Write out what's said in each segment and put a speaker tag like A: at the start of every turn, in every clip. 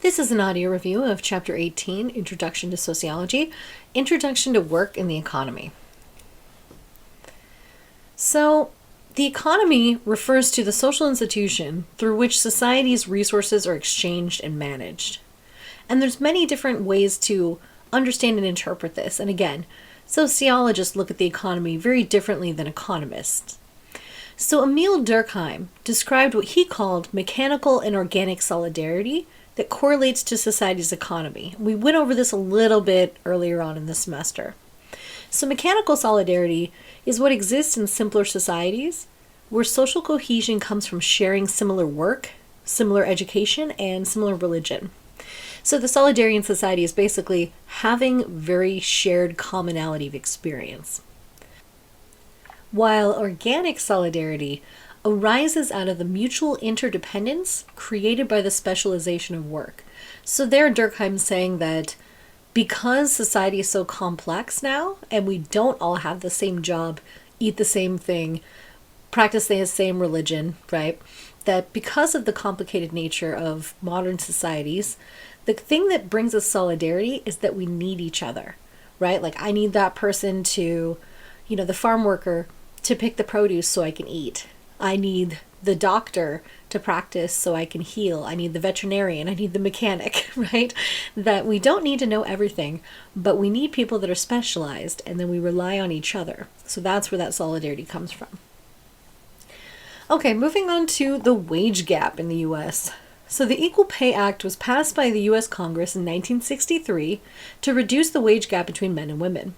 A: This is an audio review of Chapter 18, Introduction to Sociology, Introduction to Work in the Economy. So, the economy refers to the social institution through which society's resources are exchanged and managed. And there's many different ways to understand and interpret this. And again, sociologists look at the economy very differently than economists. So Emil Durkheim described what he called mechanical and organic solidarity that correlates to society's economy. We went over this a little bit earlier on in the semester. So mechanical solidarity is what exists in simpler societies, where social cohesion comes from sharing similar work, similar education, and similar religion. So the solidarian society is basically having very shared commonality of experience. While organic solidarity arises out of the mutual interdependence created by the specialization of work. So there Durkheim's saying that because society is so complex now, and we don't all have the same job, eat the same thing, practice the same religion, right? That because of the complicated nature of modern societies, the thing that brings us solidarity is that we need each other, right? Like I need that person to, the farm worker to pick the produce so I can eat. I need the doctor to practice so I can heal. I need the veterinarian. I need the mechanic, right? That we don't need to know everything, but we need people that are specialized, and then we rely on each other. So that's where that solidarity comes from. Okay, moving on to the wage gap in the U.S. So the Equal Pay Act was passed by the U.S. Congress in 1963 to reduce the wage gap between men and women.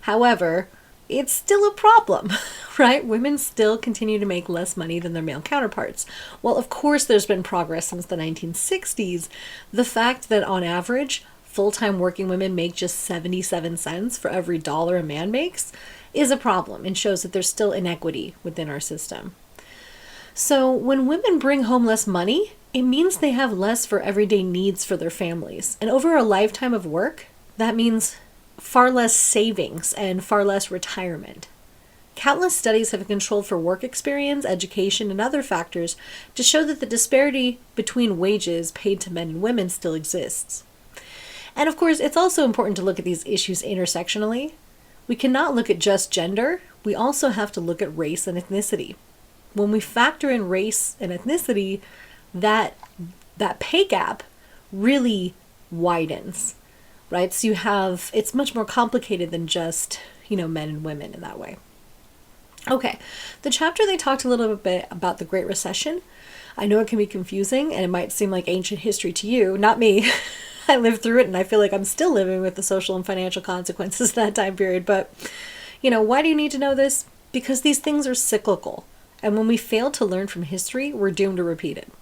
A: However, it's still a problem, right? Women still continue to make less money than their male counterparts. Well, of course, there's been progress since the 1960s. The fact that on average, full-time working women make just 77 cents for every dollar a man makes is a problem and shows that there's still inequity within our system. So when women bring home less money, it means they have less for everyday needs for their families. And over a lifetime of work, that means far less savings and far less retirement. Countless studies have been controlled for work experience, education, and other factors to show that the disparity between wages paid to men and women still exists. And of course, it's also important to look at these issues intersectionally. We cannot look at just gender, we also have to look at race and ethnicity. When we factor in race and ethnicity, that pay gap really widens. Right? So it's much more complicated than just, men and women in that way. Okay, the chapter they talked a little bit about the Great Recession. I know it can be confusing and it might seem like ancient history to you, not me. I lived through it and I feel like I'm still living with the social and financial consequences of that time period. But, why do you need to know this? Because these things are cyclical. And when we fail to learn from history, we're doomed to repeat it.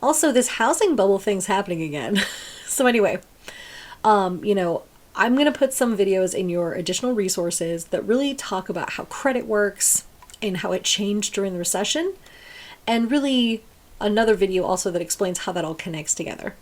A: Also, this housing bubble thing's happening again. So anyway, I'm going to put some videos in your additional resources that really talk about how credit works and how it changed during the recession, and really another video also that explains how that all connects together.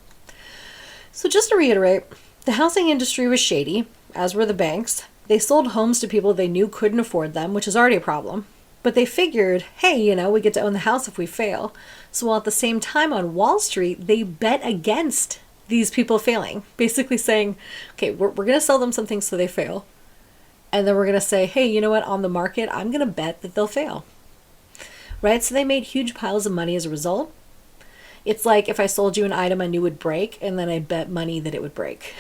A: So just to reiterate, the housing industry was shady, as were the banks. They sold homes to people they knew couldn't afford them, which is already a problem. But they figured, hey, we get to own the house if we fail. So while at the same time on Wall Street, they bet against these people failing, basically saying, okay, we're going to sell them something so they fail. And then we're going to say, hey, you know what, on the market, I'm going to bet that they'll fail. Right? So they made huge piles of money as a result. It's like if I sold you an item I knew would break and then I bet money that it would break.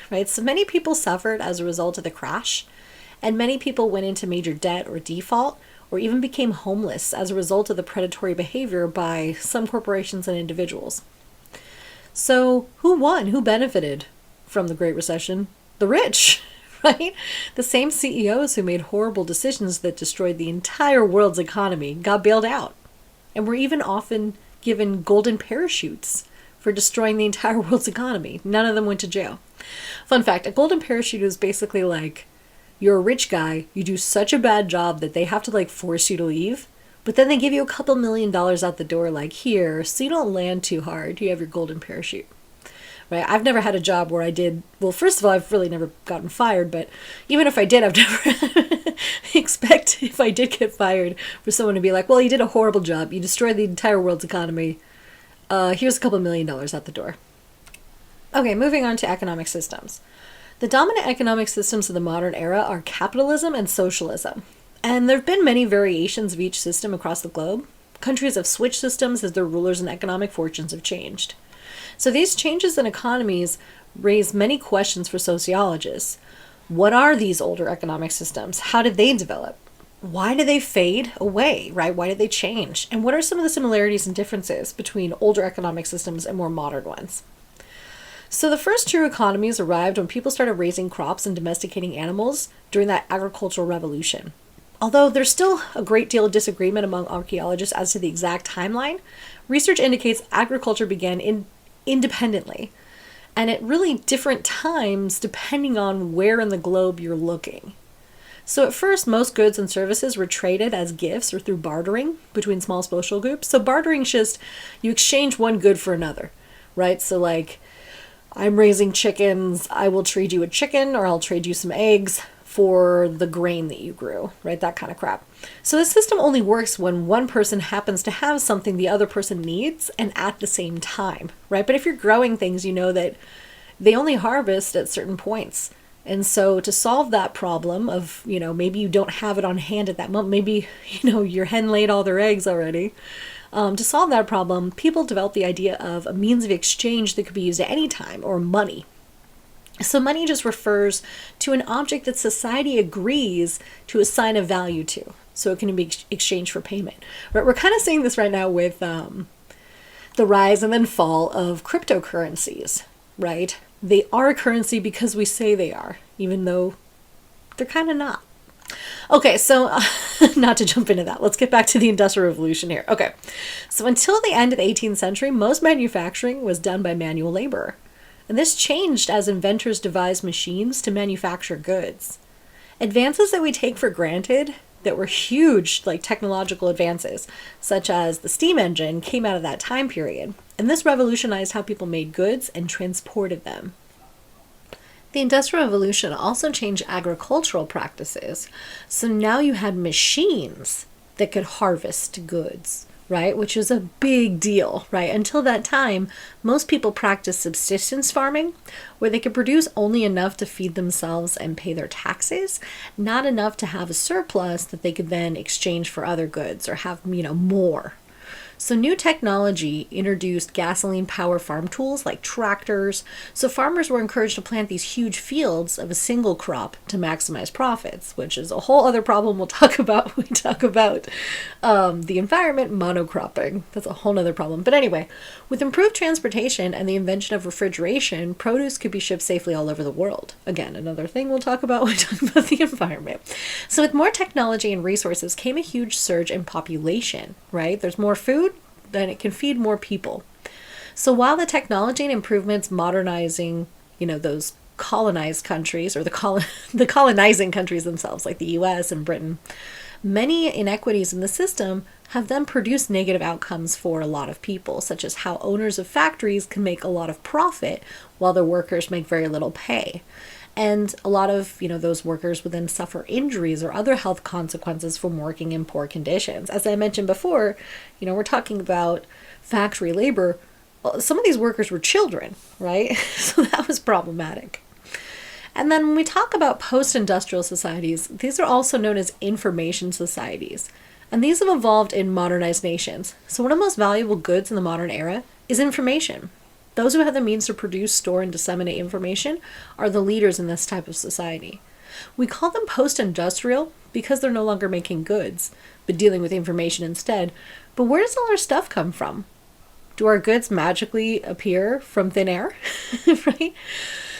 A: Right? So many people suffered as a result of the crash, and many people went into major debt or default, or even became homeless as a result of the predatory behavior by some corporations and individuals. So who won? Who benefited from the Great Recession? The rich, right? The same CEOs who made horrible decisions that destroyed the entire world's economy got bailed out, and were even often given golden parachutes for destroying the entire world's economy. None of them went to jail. Fun fact, a golden parachute is basically like, you're a rich guy, you do such a bad job that they have to force you to leave, but then they give you a couple $1 million out the door, here, so you don't land too hard. You have your golden parachute, right? I've never had a job where I did, well, first of all, I've really never gotten fired, but even if I did, I've never expect if I did get fired for someone to be like, well, you did a horrible job. You destroyed the entire world's economy. Here's a couple $1 million out the door. Okay, moving on to economic systems. The dominant economic systems of the modern era are capitalism and socialism. And there have been many variations of each system across the globe. Countries have switched systems as their rulers and economic fortunes have changed. So these changes in economies raise many questions for sociologists. What are these older economic systems? How did they develop? Why did they fade away, right? Why did they change? And what are some of the similarities and differences between older economic systems and more modern ones? So the first true economies arrived when people started raising crops and domesticating animals during that agricultural revolution. Although there's still a great deal of disagreement among archaeologists as to the exact timeline, research indicates agriculture began independently, and at really different times depending on where in the globe you're looking. So at first, most goods and services were traded as gifts or through bartering between small social groups. So bartering is just you exchange one good for another, right? So like, I'm raising chickens, I will trade you a chicken, or I'll trade you some eggs for the grain that you grew, right? That kind of crap. So the system only works when one person happens to have something the other person needs and at the same time, right? But if you're growing things, you know that they only harvest at certain points. And so to solve that problem of, maybe you don't have it on hand at that moment, maybe, your hen laid all their eggs already. To solve that problem, people developed the idea of a means of exchange that could be used at any time, or money. So money just refers to an object that society agrees to assign a value to. So it can be exchanged for payment. Right? We're kind of seeing this right now with the rise and then fall of cryptocurrencies, right? They are a currency because we say they are, even though they're kind of not. Okay, so not to jump into that, let's get back to the Industrial Revolution here. Okay, so until the end of the 18th century, most manufacturing was done by manual labor. And this changed as inventors devised machines to manufacture goods. Advances that we take for granted that were huge, like technological advances, such as the steam engine, came out of that time period. And this revolutionized how people made goods and transported them. The Industrial Revolution also changed agricultural practices. So now you had machines that could harvest goods, right? Which was a big deal, right? Until that time, most people practiced subsistence farming, where they could produce only enough to feed themselves and pay their taxes, not enough to have a surplus that they could then exchange for other goods or have, more. So new technology introduced gasoline power farm tools like tractors. So farmers were encouraged to plant these huge fields of a single crop to maximize profits, which is a whole other problem we'll talk about when we talk about the environment, monocropping. That's a whole other problem. But anyway, with improved transportation and the invention of refrigeration, produce could be shipped safely all over the world. Again, another thing we'll talk about when we talk about the environment. So with more technology and resources came a huge surge in population, right? There's more food, then it can feed more people. So while the technology and improvements modernizing, those colonized countries or the colonizing countries themselves, like the US and Britain, many inequities in the system have then produced negative outcomes for a lot of people, such as how owners of factories can make a lot of profit while their workers make very little pay. And a lot of, those workers would then suffer injuries or other health consequences from working in poor conditions. As I mentioned before, we're talking about factory labor. Well, some of these workers were children, right? So that was problematic. And then when we talk about post-industrial societies, these are also known as information societies. And these have evolved in modernized nations. So one of the most valuable goods in the modern era is information. Those who have the means to produce, store, and disseminate information are the leaders in this type of society. We call them post-industrial because they're no longer making goods, but dealing with information instead. But where does all our stuff come from? Do our goods magically appear from thin air? Right?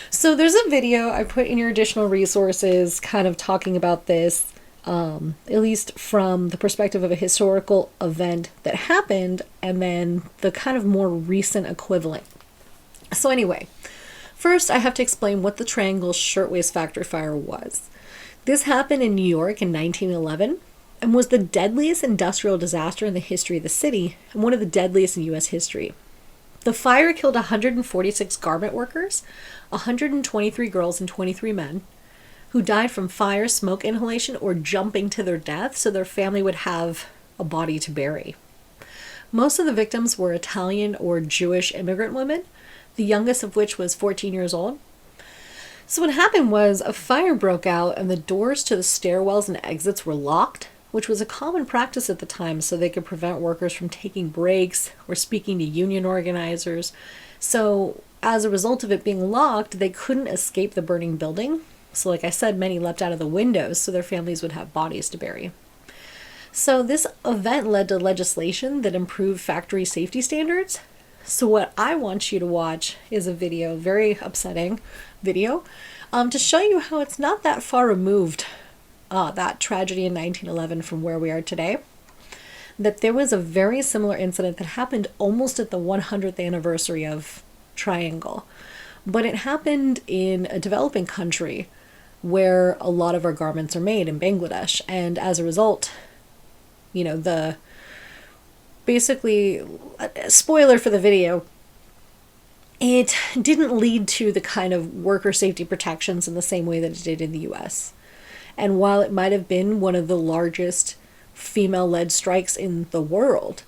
A: So there's a video I put in your additional resources kind of talking about this, at least from the perspective of a historical event that happened and then the kind of more recent equivalent. So anyway, first I have to explain what the Triangle Shirtwaist Factory Fire was. This happened in New York in 1911 and was the deadliest industrial disaster in the history of the city and one of the deadliest in U.S. history. The fire killed 146 garment workers, 123 girls and 23 men, who died from fire, smoke inhalation, or jumping to their death so their family would have a body to bury. Most of the victims were Italian or Jewish immigrant women, the youngest of which was 14 years old. So what happened was a fire broke out and the doors to the stairwells and exits were locked, which was a common practice at the time so they could prevent workers from taking breaks or speaking to union organizers. So as a result of it being locked, they couldn't escape the burning building. So like I said, many leapt out of the windows so their families would have bodies to bury. So this event led to legislation that improved factory safety standards. So what I want you to watch is a video, very upsetting video, to show you how it's not that far removed, that tragedy in 1911 from where we are today. That there was a very similar incident that happened almost at the 100th anniversary of Triangle. But it happened in a developing country where a lot of our garments are made in Bangladesh. And as a result, you know, basically, spoiler for the video, it didn't lead to the kind of worker safety protections in the same way that it did in the US. And while it might have been one of the largest female-led strikes in the world,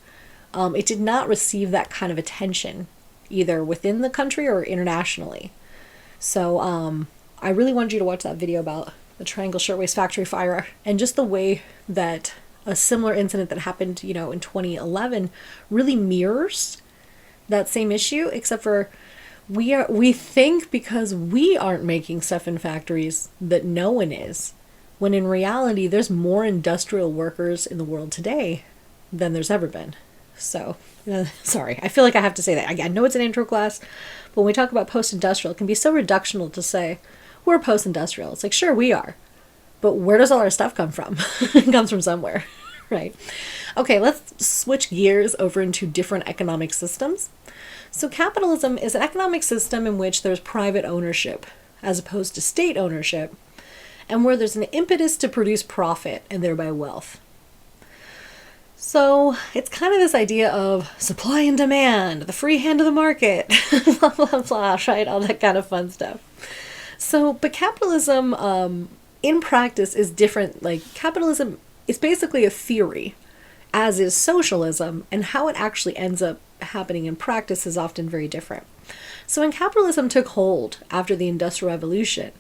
A: it did not receive that kind of attention, either within the country or internationally. So I really wanted you to watch that video about the Triangle Shirtwaist Factory fire, and just the way that a similar incident that happened, you know, in 2011 really mirrors that same issue, except for we think because we aren't making stuff in factories that no one is, when in reality there's more industrial workers in the world today than there's ever been. So, sorry, I feel like I have to say that. I know it's an intro class, but when we talk about post-industrial, it can be so reductional to say, we're post-industrial. It's like, sure, we are. But where does all our stuff come from? It comes from somewhere, right? Okay, let's switch gears over into different economic systems. So capitalism is an economic system in which there's private ownership as opposed to state ownership, and where there's an impetus to produce profit and thereby wealth. So it's kind of this idea of supply and demand, the free hand of the market, blah, blah, blah, right? All that kind of fun stuff. So, but capitalism, in practice is different. Like capitalism is basically a theory, as is socialism, and how it actually ends up happening in practice is often very different. So when capitalism took hold after the Industrial Revolution,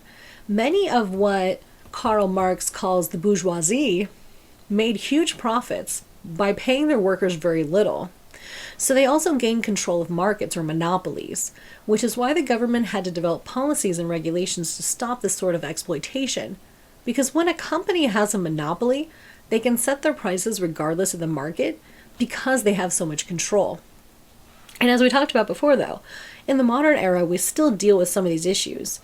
A: many of what Karl Marx calls the bourgeoisie made huge profits by paying their workers very little. So they also gained control of markets or monopolies, which is why the government had to develop policies and regulations to stop this sort of exploitation. Because when a company has a monopoly, they can set their prices regardless of the market because they have so much control. And as we talked about before though, in the modern era we still deal with some of these issues,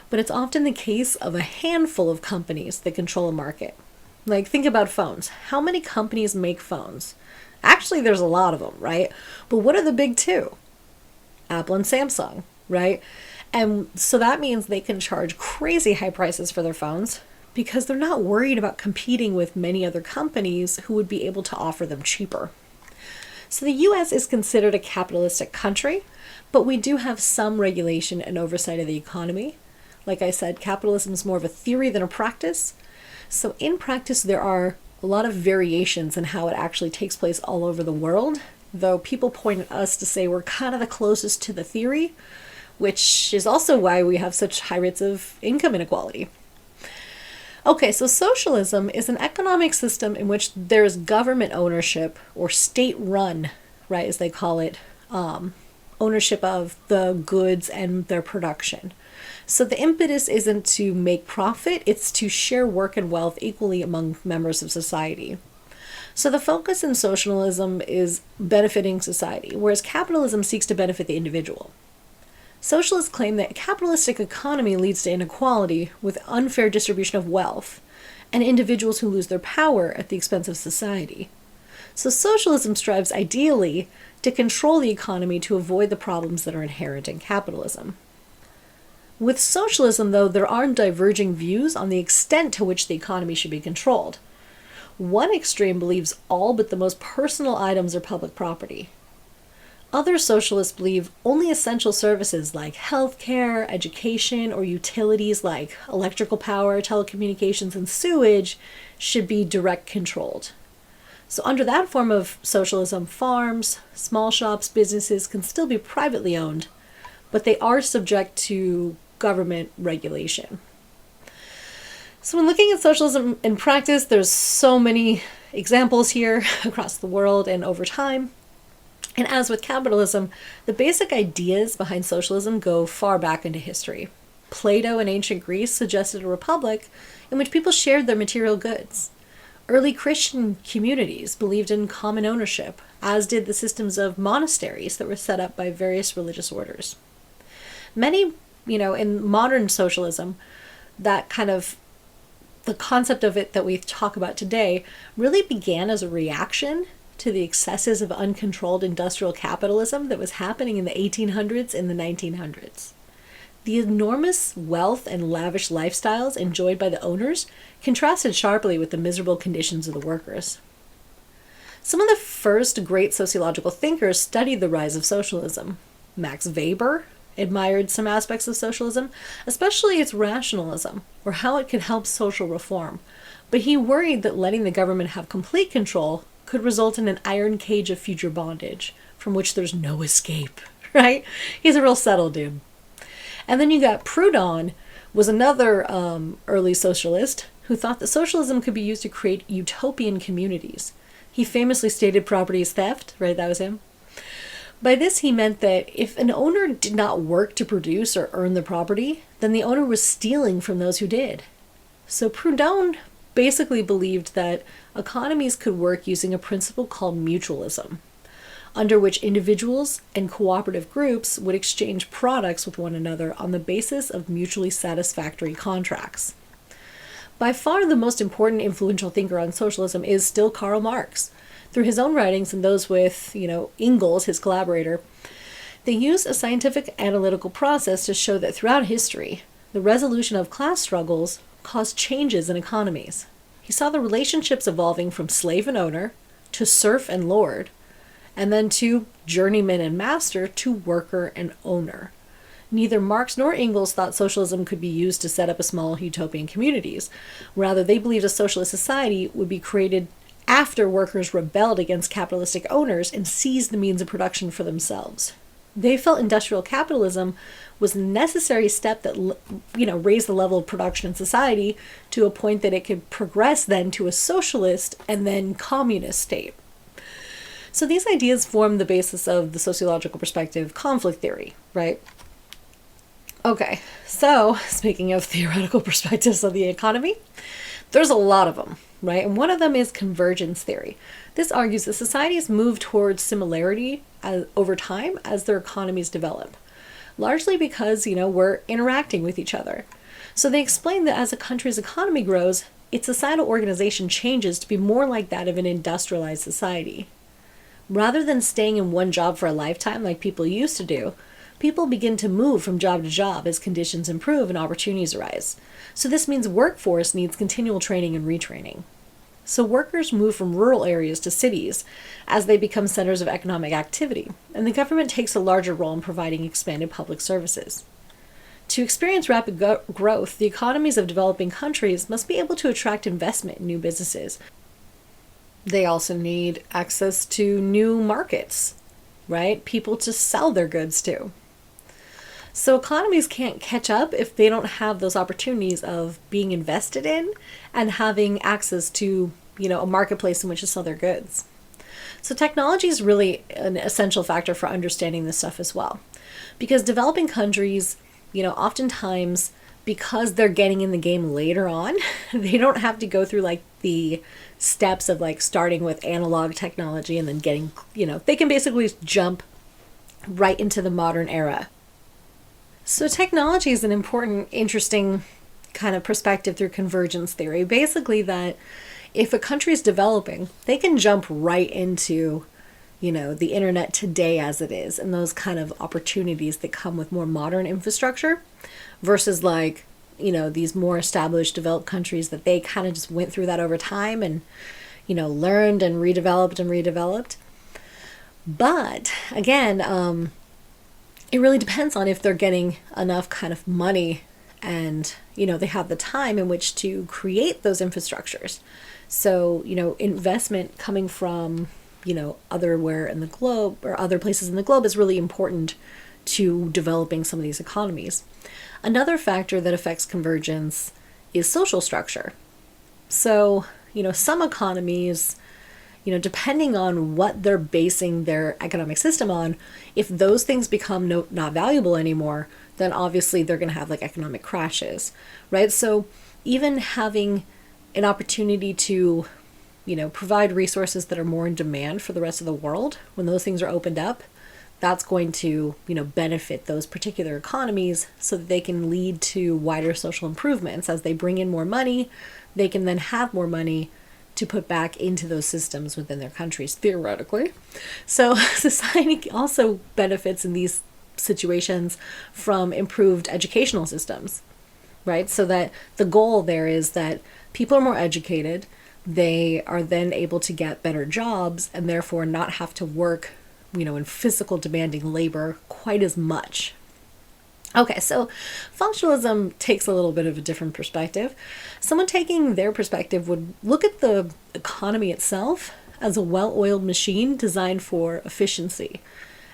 A: but it's often the case of a handful of companies that control a market. Like think about phones. How many companies make phones? Actually, there's a lot of them, right? But what are the big two? Apple and Samsung, right? And so that means they can charge crazy high prices for their phones because they're not worried about competing with many other companies who would be able to offer them cheaper. So the US is considered a capitalistic country, but we do have some regulation and oversight of the economy. Like I said, capitalism is more of a theory than a practice. So in practice, there are a lot of variations in how it actually takes place all over the world, though people point at us to say we're kind of the closest to the theory, which is also why we have such high rates of income inequality. Okay, so socialism is an economic system in which there's government ownership, or state-run, right, as they call it, ownership of the goods and their production. So the impetus isn't to make profit, it's to share work and wealth equally among members of society. So the focus in socialism is benefiting society, whereas capitalism seeks to benefit the individual. Socialists claim that a capitalistic economy leads to inequality with unfair distribution of wealth, and individuals who lose their power at the expense of society. So socialism strives ideally to control the economy to avoid the problems that are inherent in capitalism. With socialism, though, there are diverging views on the extent to which the economy should be controlled. One extreme believes all but the most personal items are public property. Other socialists believe only essential services like healthcare, education, or utilities like electrical power, telecommunications, and sewage should be direct controlled. So under that form of socialism, farms, small shops, businesses can still be privately owned, but they are subject to government regulation. So when looking at socialism in practice, there's so many examples here across the world and over time. And as with capitalism, the basic ideas behind socialism go far back into history. Plato in ancient Greece suggested a republic in which people shared their material goods. Early Christian communities believed in common ownership, as did the systems of monasteries that were set up by various religious orders. Many, in modern socialism, that kind of the concept of it that we talk about today really began as a reaction to the excesses of uncontrolled industrial capitalism that was happening in the 1800s and the 1900s. The enormous wealth and lavish lifestyles enjoyed by the owners contrasted sharply with the miserable conditions of the workers. Some of the first great sociological thinkers studied the rise of socialism. Max Weber admired some aspects of socialism, especially its rationalism, or how it could help social reform, but he worried that letting the government have complete control could result in an iron cage of future bondage, from which there's no escape, right? He's a real subtle dude. And then you got Proudhon, was another early socialist who thought that socialism could be used to create utopian communities. He famously stated property is theft, right? That was him. By this, he meant that if an owner did not work to produce or earn the property, then the owner was stealing from those who did. So Proudhon basically believed that economies could work using a principle called mutualism, under which individuals and cooperative groups would exchange products with one another on the basis of mutually satisfactory contracts. By far the most important influential thinker on socialism is still Karl Marx. Through his own writings and those with, Engels, his collaborator, they use a scientific analytical process to show that throughout history, the resolution of class struggles caused changes in economies. He saw the relationships evolving from slave and owner to serf and lord, and then to journeyman and master to worker and owner. Neither Marx nor Engels thought socialism could be used to set up a small utopian communities. Rather, they believed a socialist society would be created after workers rebelled against capitalistic owners and seized the means of production for themselves. They felt industrial capitalism was a necessary step that, raised the level of production in society to a point that it could progress then to a socialist and then communist state. So these ideas form the basis of the sociological perspective conflict theory, right? Okay, so speaking of theoretical perspectives of the economy, there's a lot of them, right? And one of them is convergence theory. This argues that societies move towards similarity over time as their economies develop, largely because, we're interacting with each other. So they explain that as a country's economy grows, its societal organization changes to be more like that of an industrialized society. Rather than staying in one job for a lifetime like people used to do, people begin to move from job to job as conditions improve and opportunities arise. So this means workforce needs continual training and retraining. So workers move from rural areas to cities as they become centers of economic activity, and the government takes a larger role in providing expanded public services. To experience rapid growth, the economies of developing countries must be able to attract investment in new businesses. They also need access to new markets, right? People to sell their goods to. So economies can't catch up if they don't have those opportunities of being invested in and having access to, a marketplace in which to sell their goods. So technology is really an essential factor for understanding this stuff as well. Because developing countries, oftentimes because they're getting in the game later on, they don't have to go through the steps of starting with analog technology and then getting, they can basically jump right into the modern era. So technology is an important, interesting kind of perspective through convergence theory. Basically that if a country is developing, they can jump right into, the internet today as it is and those kind of opportunities that come with more modern infrastructure versus these more established developed countries that they kind of just went through that over time and, learned and redeveloped. But again, it really depends on if they're getting enough kind of money and, they have the time in which to create those infrastructures. So, investment coming from, otherwhere in the globe or other places in the globe is really important to developing some of these economies. Another factor that affects convergence is social structure. So, some economies, depending on what they're basing their economic system on, if those things become not valuable anymore, then obviously they're going to have like economic crashes, right? So even having an opportunity to, provide resources that are more in demand for the rest of the world, when those things are opened up, that's going to, benefit those particular economies so that they can lead to wider social improvements. As they bring in more money, they can then have more money to put back into those systems within their countries, theoretically. So society also benefits in these situations from improved educational systems, right? So that the goal there is that people are more educated, they are then able to get better jobs and therefore not have to work, in physical demanding labor quite as much. Okay, so functionalism takes a little bit of a different perspective. Someone taking their perspective would look at the economy itself as a well-oiled machine designed for efficiency.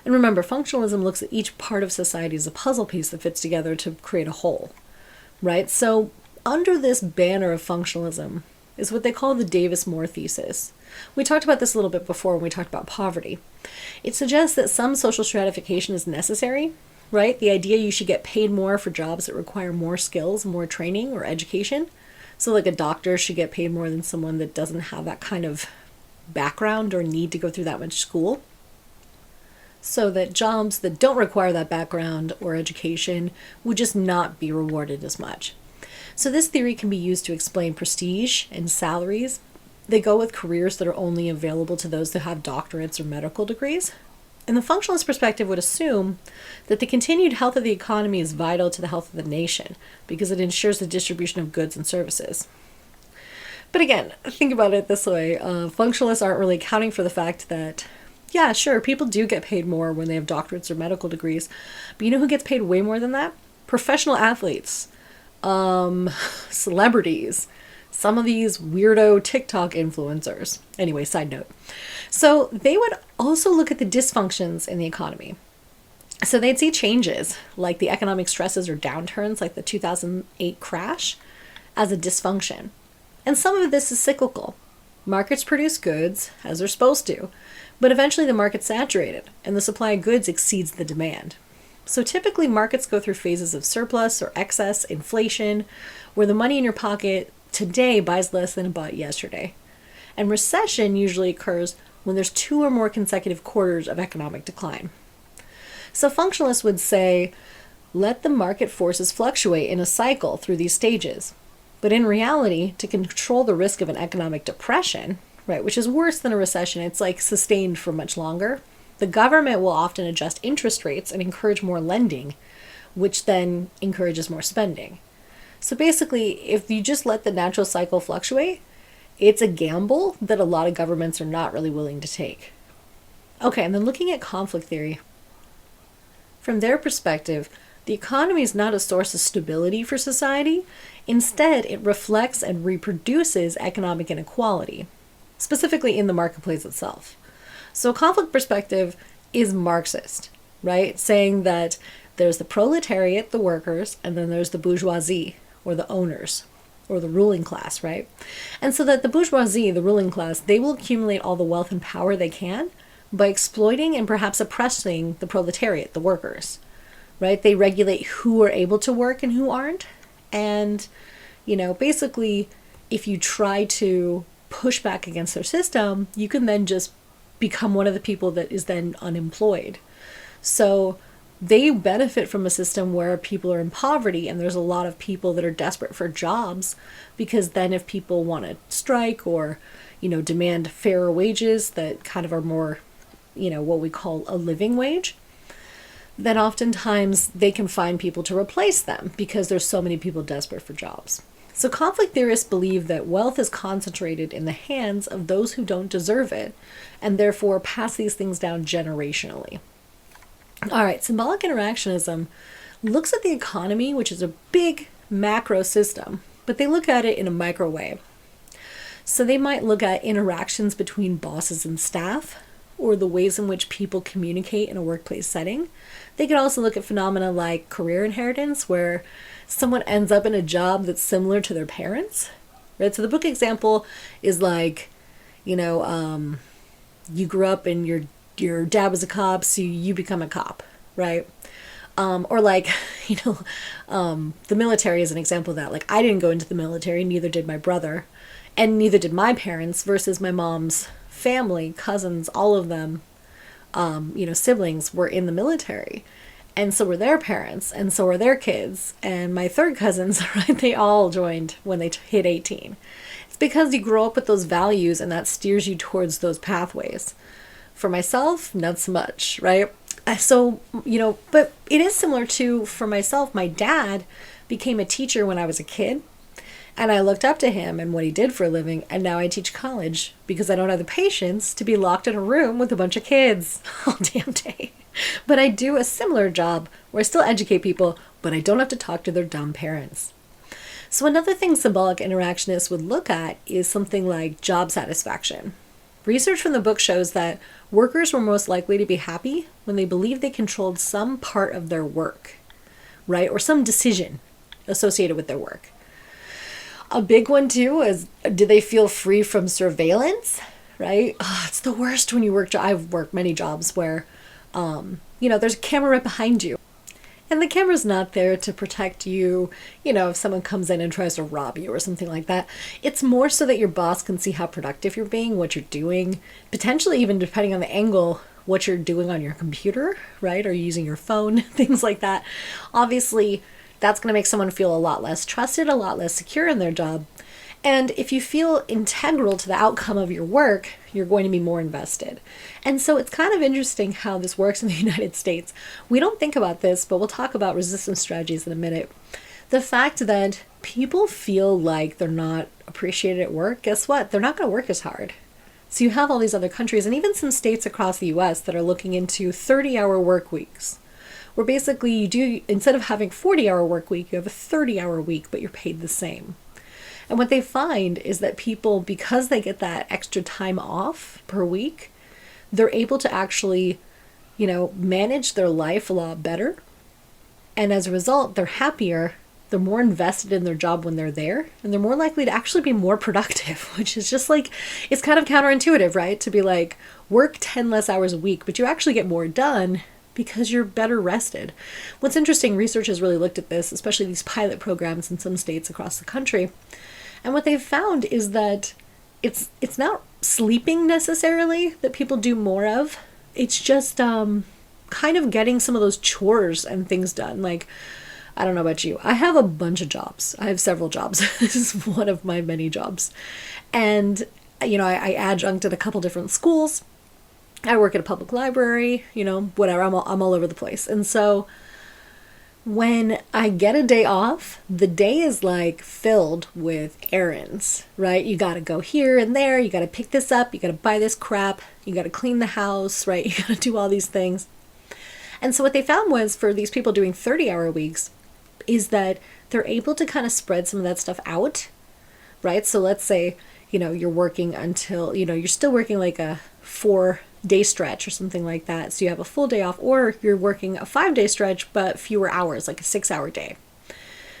A: And remember, functionalism looks at each part of society as a puzzle piece that fits together to create a whole, right? So under this banner of functionalism is what they call the Davis-Moore thesis. We talked about this a little bit before when we talked about poverty. It suggests that some social stratification is necessary, right? The idea you should get paid more for jobs that require more skills, more training or education. So like a doctor should get paid more than someone that doesn't have that kind of background or need to go through that much school. So that jobs that don't require that background or education would just not be rewarded as much. So this theory can be used to explain prestige and salaries. They go with careers that are only available to those that have doctorates or medical degrees. And the functionalist perspective would assume that the continued health of the economy is vital to the health of the nation because it ensures the distribution of goods and services. But again, think about it this way. Functionalists aren't really accounting for the fact that, yeah, sure, people do get paid more when they have doctorates or medical degrees. But you know who gets paid way more than that? Professional athletes, celebrities, some of these weirdo TikTok influencers. Anyway, side note. So they would also look at the dysfunctions in the economy. So they'd see changes like the economic stresses or downturns like the 2008 crash as a dysfunction. And some of this is cyclical. Markets produce goods as they're supposed to, but eventually the market's saturated and the supply of goods exceeds the demand. So typically markets go through phases of surplus or excess, inflation, where the money in your pocket today buys less than it bought yesterday. And recession usually occurs when there's 2 or more consecutive quarters of economic decline. So functionalists would say, let the market forces fluctuate in a cycle through these stages. But in reality, to control the risk of an economic depression, right, which is worse than a recession, it's like sustained for much longer, the government will often adjust interest rates and encourage more lending, which then encourages more spending. So basically, if you just let the natural cycle fluctuate, it's a gamble that a lot of governments are not really willing to take. Okay, and then looking at conflict theory. From their perspective, the economy is not a source of stability for society. Instead, it reflects and reproduces economic inequality, specifically in the marketplace itself. So conflict perspective is Marxist, right? Saying that there's the proletariat, the workers, and then there's the bourgeoisie, or the owners, or the ruling class, right? And so that the bourgeoisie, the ruling class, they will accumulate all the wealth and power they can by exploiting and perhaps oppressing the proletariat, the workers, right? They regulate who are able to work and who aren't. And, basically, if you try to push back against their system, you can then just become one of the people that is then unemployed. So they benefit from a system where people are in poverty and there's a lot of people that are desperate for jobs, because then if people want to strike or, demand fairer wages that kind of are more, what we call a living wage, then oftentimes they can find people to replace them because there's so many people desperate for jobs. So conflict theorists believe that wealth is concentrated in the hands of those who don't deserve it, and therefore pass these things down generationally. All right, symbolic interactionism looks at the economy, which is a big macro system, but they look at it in a micro way. So they might look at interactions between bosses and staff, or the ways in which people communicate in a workplace setting. They could also look at phenomena like career inheritance, where someone ends up in a job that's similar to their parents, right? So the book example is like, you grew up and your dad was a cop, so you become a cop, right? Or like, the military is an example of that. Like, I didn't go into the military, neither did my brother, and neither did my parents, versus my mom's family, cousins, all of them, siblings were in the military. And so were their parents, and so were their kids. And my third cousins, right, they all joined when they hit 18. It's because you grow up with those values and that steers you towards those pathways. For myself, not so much, right? So, but it is similar to, for myself, my dad became a teacher when I was a kid. And I looked up to him and what he did for a living, and now I teach college because I don't have the patience to be locked in a room with a bunch of kids all damn day. But I do a similar job where I still educate people, but I don't have to talk to their dumb parents. So another thing symbolic interactionists would look at is something like job satisfaction. Research from the book shows that workers were most likely to be happy when they believed they controlled some part of their work, right? Or some decision associated with their work. A big one too is, do they feel free from surveillance, right? Oh, it's the worst when you work. I've worked many jobs where, there's a camera right behind you. And the camera's not there to protect you, if someone comes in and tries to rob you or something like that. It's more so that your boss can see how productive you're being, what you're doing, potentially even depending on the angle, what you're doing on your computer, right? Or using your phone, things like that. Obviously, that's going to make someone feel a lot less trusted, a lot less secure in their job. And if you feel integral to the outcome of your work, you're going to be more invested. And so it's kind of interesting how this works in the United States. We don't think about this, but we'll talk about resistance strategies in a minute. The fact that people feel like they're not appreciated at work, guess what? They're not going to work as hard. So you have all these other countries and even some states across the US that are looking into 30-hour work weeks, where basically you do, instead of having 40-hour work week, you have a 30-hour week, but you're paid the same. And what they find is that people, because they get that extra time off per week, they're able to actually, manage their life a lot better. And as a result, they're happier, they're more invested in their job when they're there, and they're more likely to actually be more productive, which is just like, it's kind of counterintuitive, right? To be like, work 10 less hours a week, but you actually get more done because you're better rested. What's interesting, research has really looked at this, especially these pilot programs in some states across the country. And what they've found is that it's not sleeping necessarily that people do more of. It's just kind of getting some of those chores and things done. Like, I don't know about you. I have a bunch of jobs. I have several jobs. This is one of my many jobs. And, I adjunct at a couple different schools. I work at a public library, whatever. I'm all over the place. And so when I get a day off, the day is like filled with errands, right? You got to go here and there. You got to pick this up. You got to buy this crap. You got to clean the house, right? You got to do all these things. And so what they found was, for these people doing 30-hour weeks, is that they're able to kind of spread some of that stuff out, right? So let's say, you're working until, you're still working like a 4-day stretch or something like that. So you have a full day off, or you're working a 5-day stretch, but fewer hours, like a 6-hour day.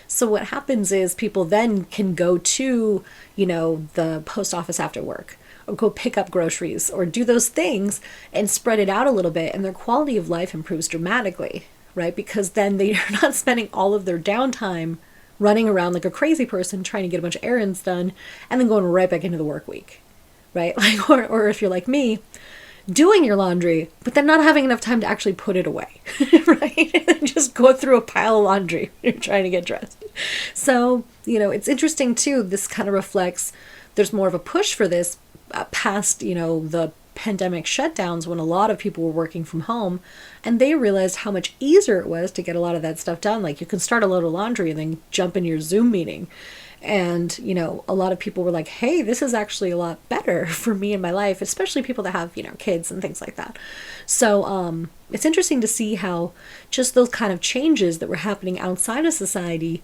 A: So what happens is people then can go to, the post office after work, or go pick up groceries, or do those things and spread it out a little bit. And their quality of life improves dramatically, right? Because then they are not spending all of their downtime running around like a crazy person trying to get a bunch of errands done and then going right back into the work week, right? Like, or if you're like me, doing your laundry, but then not having enough time to actually put it away, right? And just go through a pile of laundry when you're trying to get dressed. So, it's interesting too, this kind of reflects, there's more of a push for this past, the pandemic shutdowns, when a lot of people were working from home, and they realized how much easier it was to get a lot of that stuff done. Like, you can start a load of laundry and then jump in your Zoom meeting. And, a lot of people were like, hey, this is actually a lot better for me in my life, especially people that have, kids and things like that. So it's interesting to see how just those kind of changes that were happening outside of society,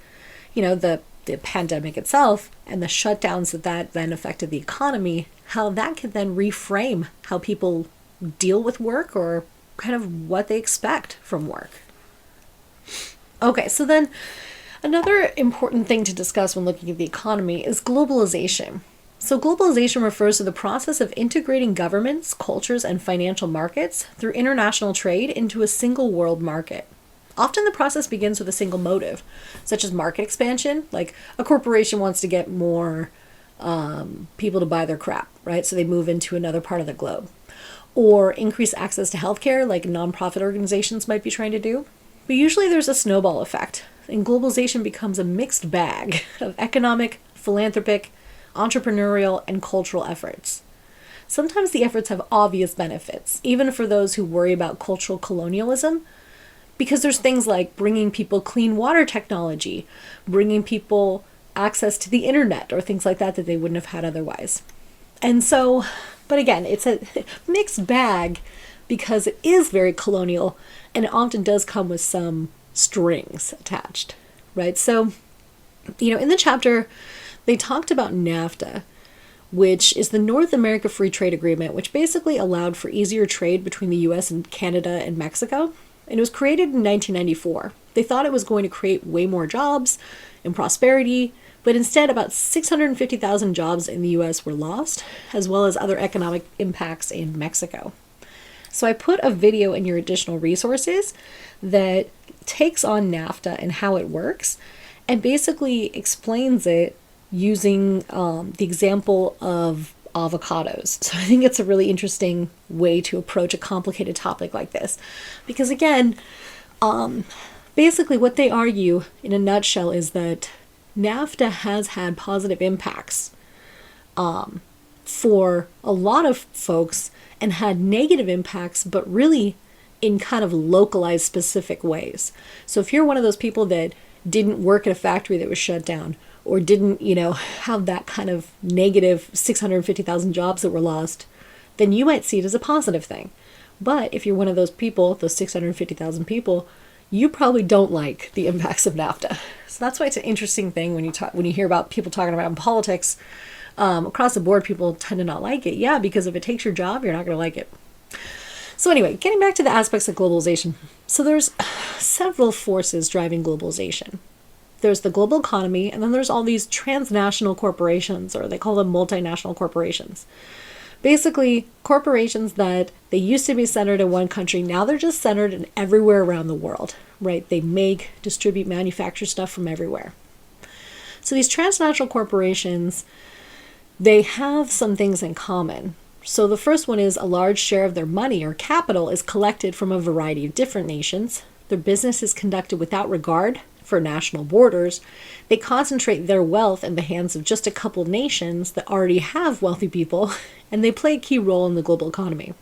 A: the the pandemic itself and the shutdowns that then affected the economy, how that could then reframe how people deal with work or kind of what they expect from work. Okay, so then another important thing to discuss when looking at the economy is globalization. So globalization refers to the process of integrating governments, cultures, and financial markets through international trade into a single world market. Often the process begins with a single motive, such as market expansion, like a corporation wants to get more people to buy their crap, right? So they move into another part of the globe. Or increase access to healthcare, like nonprofit organizations might be trying to do. But usually there's a snowball effect, and globalization becomes a mixed bag of economic, philanthropic, entrepreneurial, and cultural efforts. Sometimes the efforts have obvious benefits, even for those who worry about cultural colonialism, because there's things like bringing people clean water technology, bringing people access to the internet, or things like that that they wouldn't have had otherwise. And so, but again, it's a mixed bag because it is very colonial and it often does come with some strings attached, right? So, in the chapter, they talked about NAFTA, which is the North America Free Trade Agreement, which basically allowed for easier trade between the US and Canada and Mexico. And it was created in 1994. They thought it was going to create way more jobs and prosperity, but instead about 650,000 jobs in the US were lost, as well as other economic impacts in Mexico. So I put a video in your additional resources that takes on NAFTA and how it works, and basically explains it using the example of avocados. So I think it's a really interesting way to approach a complicated topic like this. Because again, basically what they argue in a nutshell is that NAFTA has had positive impacts for a lot of folks and had negative impacts, but really in kind of localized specific ways. So if you're one of those people that didn't work at a factory that was shut down, or didn't, have that kind of negative 650,000 jobs that were lost, then you might see it as a positive thing. But if you're one of those people, those 650,000 people, you probably don't like the impacts of NAFTA. So that's why it's an interesting thing when you hear about people talking about in politics. Across the board, people tend to not like it. Yeah, because if it takes your job, you're not going to like it. So anyway, getting back to the aspects of globalization. So there's several forces driving globalization. There's the global economy, and then there's all these transnational corporations, or they call them multinational corporations. Basically, corporations that they used to be centered in one country, now they're just centered in everywhere around the world, right? They make, distribute, manufacture stuff from everywhere. So these transnational corporations, they have some things in common. So the first one is a large share of their money or capital is collected from a variety of different nations. Their business is conducted without regard for national borders. They concentrate their wealth in the hands of just a couple nations that already have wealthy people, and they play a key role in the global economy.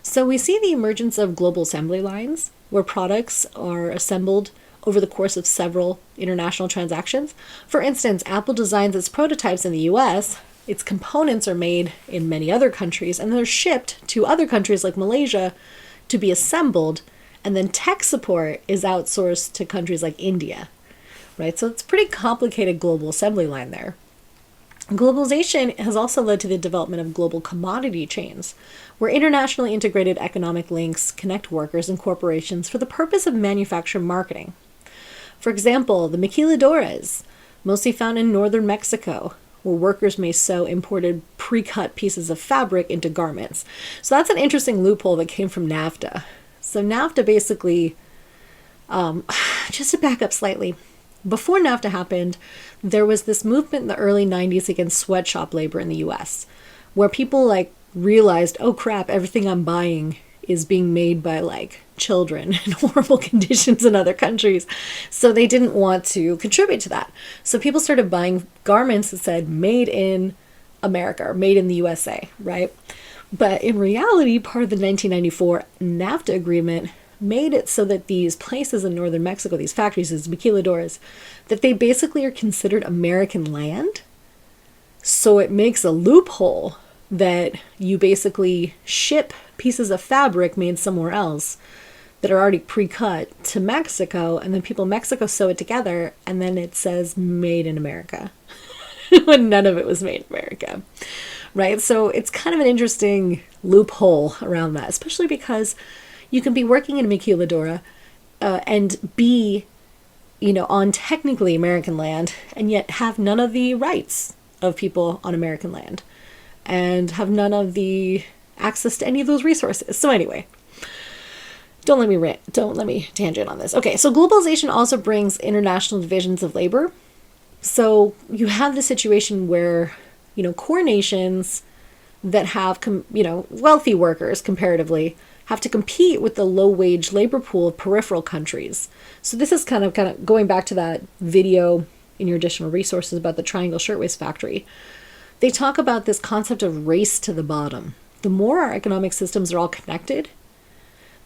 A: So we see the emergence of global assembly lines, where products are assembled over the course of several international transactions. For instance, Apple designs its prototypes in the US, its components are made in many other countries, and they're shipped to other countries like Malaysia to be assembled, and then tech support is outsourced to countries like India, right? So it's a pretty complicated global assembly line there. Globalization has also led to the development of global commodity chains, where internationally integrated economic links connect workers and corporations for the purpose of manufacture and marketing. For example, the maquiladoras, mostly found in northern Mexico, where workers may sew imported pre-cut pieces of fabric into garments. So that's an interesting loophole that came from NAFTA. So NAFTA basically, just to back up slightly, before NAFTA happened, there was this movement in the early 90s against sweatshop labor in the US, where people realized, oh crap, everything I'm buying is being made by children in horrible conditions in other countries. So they didn't want to contribute to that. So people started buying garments that said made in America or made in the USA, right? But in reality, part of the 1994 NAFTA agreement made it so that these places in northern Mexico, these factories, these maquiladoras, that they basically are considered American land. So it makes a loophole that you basically ship pieces of fabric made somewhere else that are already pre-cut to Mexico, and then people in Mexico sew it together, and then it says made in America when none of it was made in America, right? So it's kind of an interesting loophole around that, especially because you can be working in a maquiladora and be, on technically American land, and yet have none of the rights of people on American land and have none of the access to any of those resources. So anyway, don't let me rant. Don't let me tangent on this. Okay, so globalization also brings international divisions of labor. So you have the situation where, core nations that have, wealthy workers comparatively have to compete with the low-wage labor pool of peripheral countries. So this is kind of going back to that video in your additional resources about the Triangle Shirtwaist Factory. They talk about this concept of race to the bottom. The more our economic systems are all connected,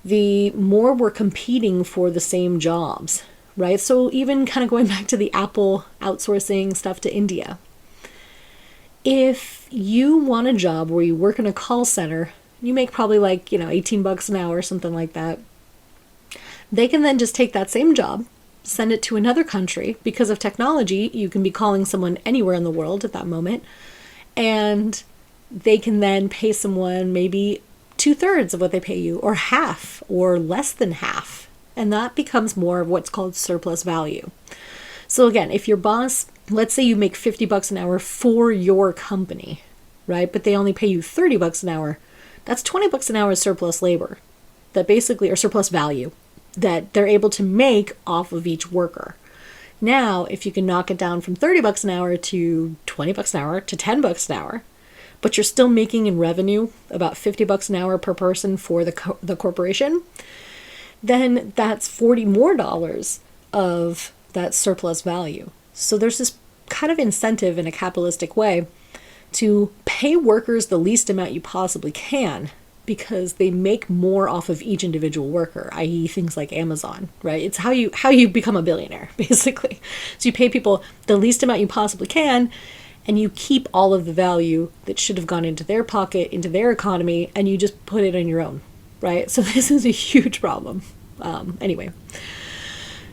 A: the more we're competing for the same jobs, right? So even kind of going back to the Apple outsourcing stuff to India. If you want a job where you work in a call center, you make probably $18 an hour or something like that. They can then just take that same job, send it to another country. Because of technology, you can be calling someone anywhere in the world at that moment. And they can then pay someone maybe 2/3 of what they pay you, or half, or less than half. And that becomes more of what's called surplus value. So again, if your boss, let's say you make $50 an hour for your company, right? But they only pay you $30 an hour. That's $20 an hour surplus labor that basically, or surplus value, that they're able to make off of each worker. Now, if you can knock it down from $30 an hour to $20 an hour to $10 an hour, but you're still making in revenue about $50 an hour per person for the corporation, then that's $40 more of that surplus value. So there's this kind of incentive in a capitalistic way to pay workers the least amount you possibly can, because they make more off of each individual worker, i.e. things like Amazon, right? It's how you become a billionaire, basically. So you pay people the least amount you possibly can, and you keep all of the value that should have gone into their pocket, into their economy, and you just put it on your own, right? So this is a huge problem. Anyway.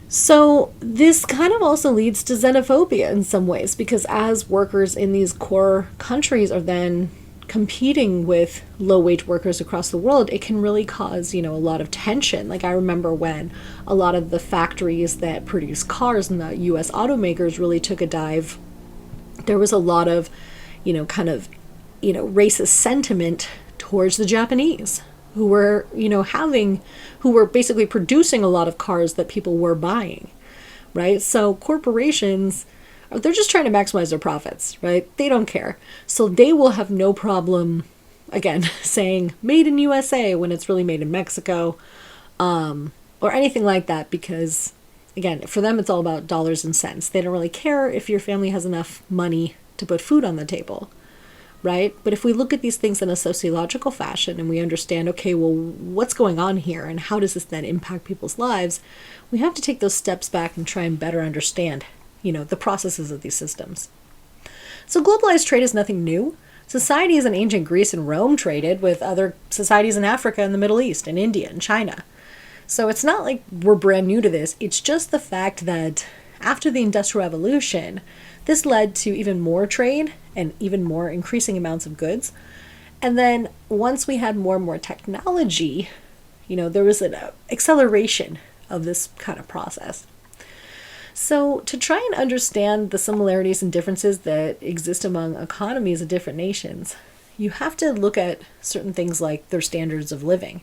A: So this kind of also leads to xenophobia in some ways, because as workers in these core countries are then competing with low-wage workers across the world, it can really cause, a lot of tension. Like I remember when a lot of the factories that produce cars and the U.S. automakers really took a dive, there was a lot of, racist sentiment towards the Japanese, who were, who were basically producing a lot of cars that people were buying, right? So corporations, they're just trying to maximize their profits, right? They don't care. So they will have no problem, again, saying made in USA when it's really made in Mexico, or anything like that, because, again, for them, it's all about dollars and cents. They don't really care if your family has enough money to put food on the table, right? But if we look at these things in a sociological fashion and we understand, okay, well, what's going on here and how does this then impact people's lives, we have to take those steps back and try and better understand, the processes of these systems. So globalized trade is nothing new. Societies in ancient Greece and Rome traded with other societies in Africa and the Middle East and India and China. So it's not like we're brand new to this. It's just the fact that after the Industrial Revolution, this led to even more trade and even more increasing amounts of goods. And then once we had more and more technology, there was an acceleration of this kind of process. So to try and understand the similarities and differences that exist among economies of different nations, you have to look at certain things like their standards of living,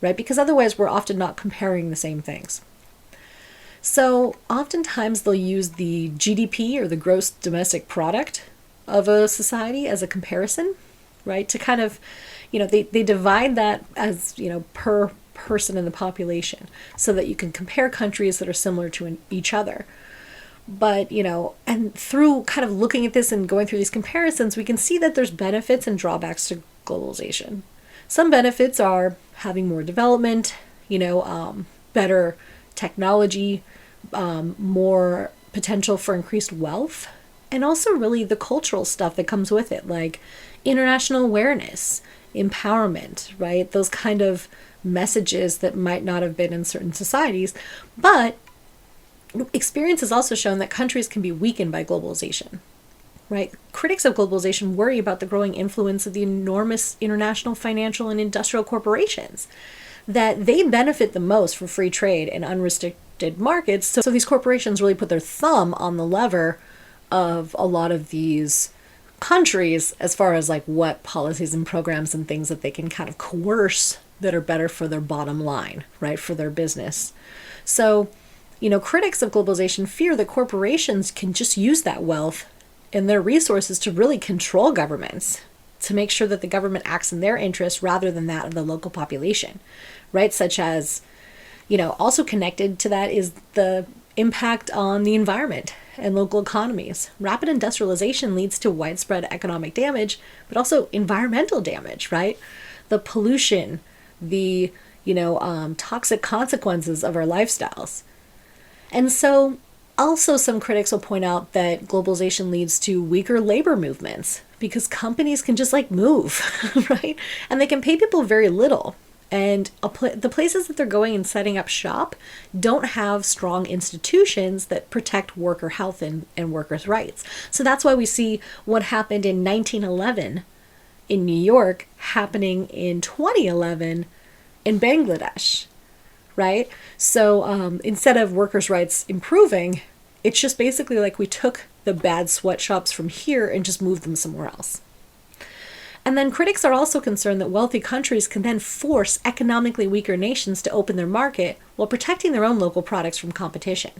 A: right? Because otherwise we're often not comparing the same things. So oftentimes they'll use the GDP, or the gross domestic product, of a society as a comparison, right? To kind of, they divide that as, per person in the population so that you can compare countries that are similar to each other. But, and through kind of looking at this and going through these comparisons, we can see that there's benefits and drawbacks to globalization. Some benefits are having more development, better technology, more potential for increased wealth, and also really the cultural stuff that comes with it, like international awareness, empowerment, right? Those kind of messages that might not have been in certain societies. But experience has also shown that countries can be weakened by globalization, right? Critics of globalization worry about the growing influence of the enormous international financial and industrial corporations, that they benefit the most from free trade and unrestricted markets. So these corporations really put their thumb on the lever of a lot of these countries as far as like what policies and programs and things that they can kind of coerce that are better for their bottom line, right, for their business. So, critics of globalization fear that corporations can just use that wealth and their resources to really control governments, to make sure that the government acts in their interest rather than that of the local population, right? Such as, also connected to that is the impact on the environment and local economies. Rapid industrialization leads to widespread economic damage, but also environmental damage, right? The pollution, the, toxic consequences of our lifestyles. And so also some critics will point out that globalization leads to weaker labor movements because companies can just move, right? And they can pay people very little. And the places that they're going and setting up shop don't have strong institutions that protect worker health and workers' rights. So that's why we see what happened in 1911 in New York happening in 2011 in Bangladesh, right? So instead of workers' rights improving, it's just basically like we took the bad sweatshops from here and just moved them somewhere else. And then critics are also concerned that wealthy countries can then force economically weaker nations to open their market while protecting their own local products from competition.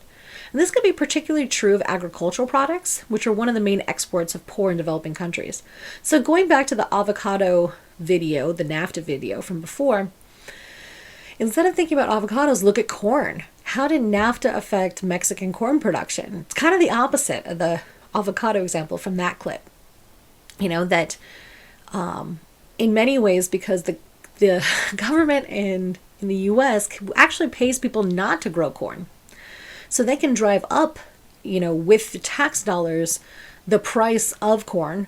A: And this could be particularly true of agricultural products, which are one of the main exports of poor and developing countries. So going back to the avocado video, the NAFTA video from before, instead of thinking about avocados, look at corn. How did NAFTA affect Mexican corn production? It's kind of the opposite of the avocado example from that clip. That in many ways, because the government in the U.S. actually pays people not to grow corn. So they can drive up, with the tax dollars, the price of corn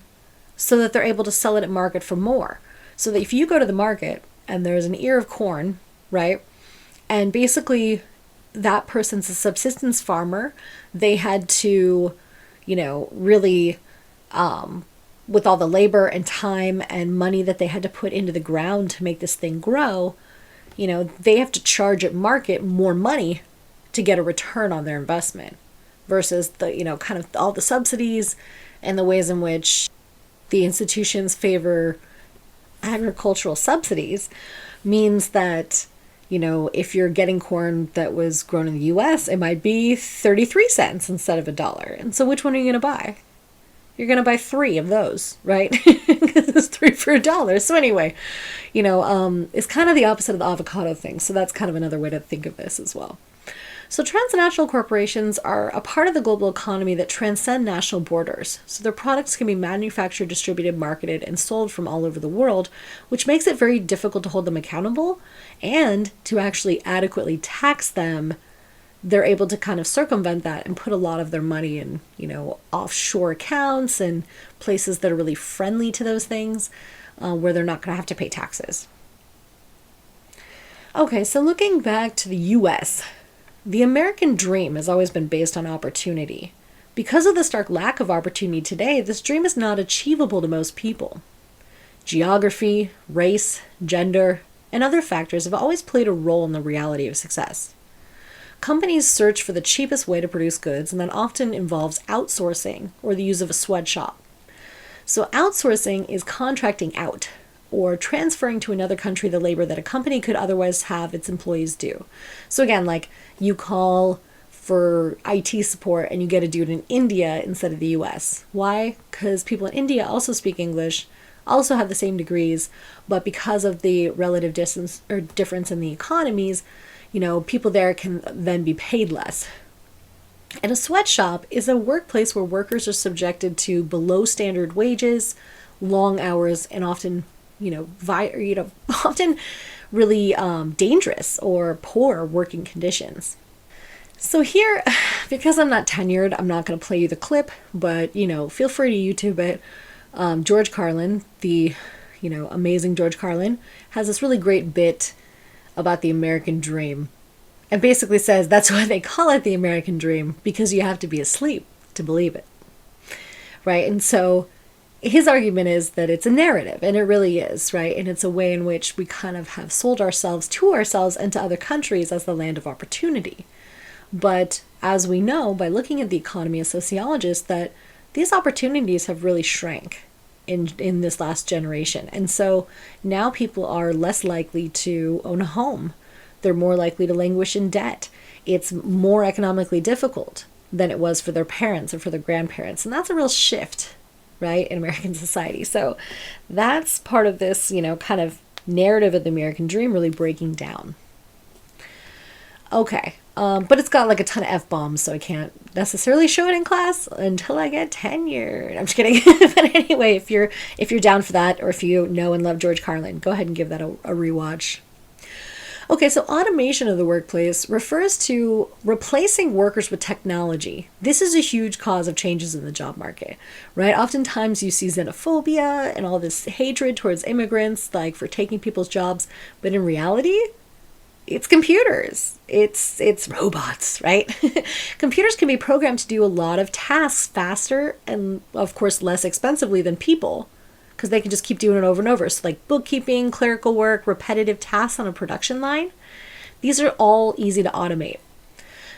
A: so that they're able to sell it at market for more. So that if you go to the market and there's an ear of corn, right, and basically that person's a subsistence farmer, they had to, really with all the labor and time and money that they had to put into the ground to make this thing grow, they have to charge at market more money to get a return on their investment versus the, kind of all the subsidies and the ways in which the institutions favor agricultural subsidies means that, if you're getting corn that was grown in the US, it might be 33 cents instead of $1. And so which one are you going to buy? You're going to buy 3 of those, right? Because it's 3 for $1. So anyway, it's kind of the opposite of the avocado thing. So that's kind of another way to think of this as well. So transnational corporations are a part of the global economy that transcend national borders. So their products can be manufactured, distributed, marketed, and sold from all over the world, which makes it very difficult to hold them accountable and to actually adequately tax them. They're able to kind of circumvent that and put a lot of their money in, offshore accounts and places that are really friendly to those things, where they're not going to have to pay taxes. Okay, so looking back to the U.S., the American dream has always been based on opportunity. Because of the stark lack of opportunity today, this dream is not achievable to most people. Geography, race, gender, and other factors have always played a role in the reality of success. Companies search for the cheapest way to produce goods, and that often involves outsourcing or the use of a sweatshop. So outsourcing is contracting out or transferring to another country the labor that a company could otherwise have its employees do. So again, you call for IT support and you get to do it in India instead of the US. Why? Because people in India also speak English, also have the same degrees, but because of the relative distance or difference in the economies, people there can then be paid less. And a sweatshop is a workplace where workers are subjected to below standard wages, long hours, and often, often really dangerous or poor working conditions. So here, because I'm not tenured, I'm not going to play you the clip, but, feel free to YouTube it. George Carlin, the, amazing George Carlin, has this really great bit about the American dream and basically says that's why they call it the American dream, because you have to be asleep to believe it. Right? And so his argument is that it's a narrative, and it really is, right? And it's a way in which we kind of have sold ourselves to ourselves and to other countries as the land of opportunity. But as we know, by looking at the economy as sociologists, that these opportunities have really shrank in this last generation. And so now people are less likely to own a home. They're more likely to languish in debt. It's more economically difficult than it was for their parents or for their grandparents. And that's a real shift, right, in American society. So that's part of this, kind of narrative of the American dream really breaking down. Okay, but it's got like a ton of F-bombs, so I can't necessarily show it in class until I get tenured. I'm just kidding. But anyway, if you're down for that, or if you know and love George Carlin, go ahead and give that a rewatch. Okay, so automation of the workplace refers to replacing workers with technology. This is a huge cause of changes in the job market, right? Oftentimes you see xenophobia and all this hatred towards immigrants, like for taking people's jobs, but in reality, it's computers. It's robots, right? Computers can be programmed to do a lot of tasks faster and, of course, less expensively than people, because they can just keep doing it over and over. So like bookkeeping, clerical work, repetitive tasks on a production line, these are all easy to automate.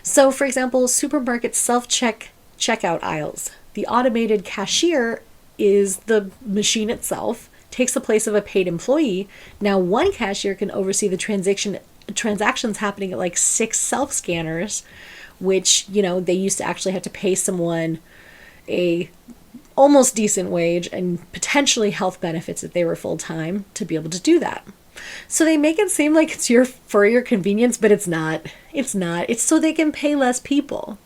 A: So for example, supermarket self-checkout aisles. The automated cashier is the machine itself, takes the place of a paid employee. Now one cashier can oversee the transactions happening at like 6 self-scanners, which, they used to actually have to pay someone a almost decent wage and potentially health benefits if they were full-time to be able to do that. So they make it seem like it's for your convenience, but it's not. It's not. It's so they can pay less people,